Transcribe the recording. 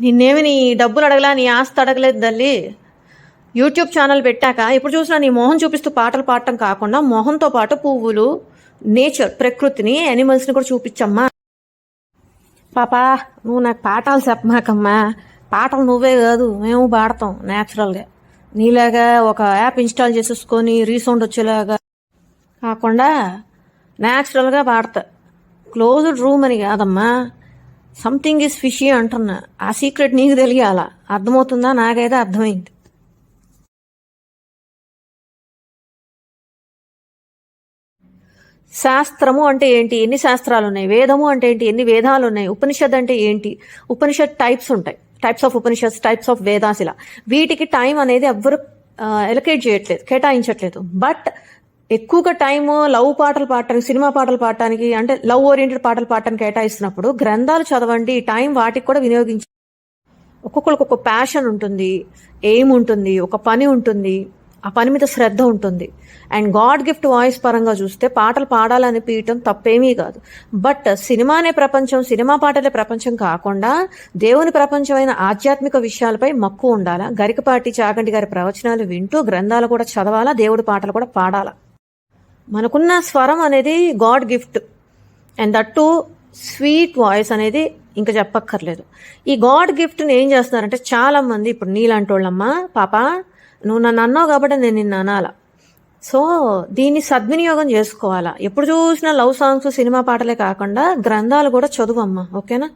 నిన్నేమి నీ డబ్బులు అడగలా, నీ ఆస్తి అడగలేదు తల్లి. యూట్యూబ్ ఛానల్ పెట్టాక ఇప్పుడు చూసినా నీ మొహం చూపిస్తూ పాటలు పాడటం కాకుండా మొహంతో పాటు పువ్వులు, నేచర్, ప్రకృతిని, యానిమల్స్ని కూడా చూపించమ్మా. పాపా నువ్వు నాకు పాఠాలు చెప్పమాకమ్మా. పాటలు నువ్వే కాదు మేము పాడతాం న్యాచురల్గా. నీలాగా ఒక యాప్ ఇన్స్టాల్ చేసేసుకొని రీసౌండ్ వచ్చేలాగా కాకుండా న్యాచురల్గా పాడతా. క్లోజ్డ్ రూమ్ అని కాదమ్మా, సంథింగ్ ఈజ్ ఫిషీ అంటున్నా. ఆ సీక్రెట్ నీకు తెలియాలా? అర్థమవుతుందా? నాకైతే అర్థమైంది. శాస్త్రము అంటే ఏంటి? ఎన్ని శాస్త్రాలు ఉన్నాయి? వేదము అంటే ఏంటి? ఎన్ని వేదాలు ఉన్నాయి? ఉపనిషత్ అంటే ఏంటి? ఉపనిషత్ టైప్స్ ఉంటాయి, types of Upanishads, types of Vedas. ఇలా వీటికి టైం అనేది ఎవ్వరు ఎలకేట్ చేయట్లేదు, కేటాయించట్లేదు. బట్ ఎక్కువగా టైము లవ్ పాటలు పాడటానికి, సినిమా పాటలు పాడటానికి, అంటే లవ్ ఓరియంటెడ్ పాటలు పాడటానికి కేటాయిస్తున్నప్పుడు గ్రంథాలు చదవండి. టైం వాటికి కూడా వినియోగించి. ఒక్కొక్కరికి ఒక ప్యాషన్ ఉంటుంది, ఎయిమ్ ఉంటుంది, ఒక పని ఉంటుంది, ఆ పని మీద శ్రద్ధ ఉంటుంది. అండ్ గాడ్ గిఫ్ట్ వాయిస్ పరంగా చూస్తే పాటలు పాడాలని పీయటం తప్పేమీ కాదు. బట్ సినిమానే ప్రపంచం, సినిమా పాటలే ప్రపంచం కాకుండా దేవుని ప్రపంచమైన ఆధ్యాత్మిక విషయాలపై మక్కువ ఉండాలా. గరికపాటి చాగంటి గారి ప్రవచనాలు వింటూ గ్రంథాలు కూడా చదవాలా, దేవుడి పాటలు కూడా పాడాలా. మనకున్న స్వరం అనేది God gift, and that to sweet voice అనేది ఇంకా చెప్పక్కర్లేదు. ఈ గాడ్ గిఫ్ట్ని ఏం చేస్తున్నారంటే చాలా మంది, ఇప్పుడు నీలాంటి వాళ్ళమ్మా, పాప నువ్వు నన్ను అన్నావు కాబట్టి నేను నిన్ను అనాలా. సో దీన్ని సద్వినియోగం చేసుకోవాలా. ఎప్పుడు చూసినా లవ్ సాంగ్స్, సినిమా పాటలే కాకుండా గ్రంథాలు కూడా చదువమ్మా, ఓకేనా?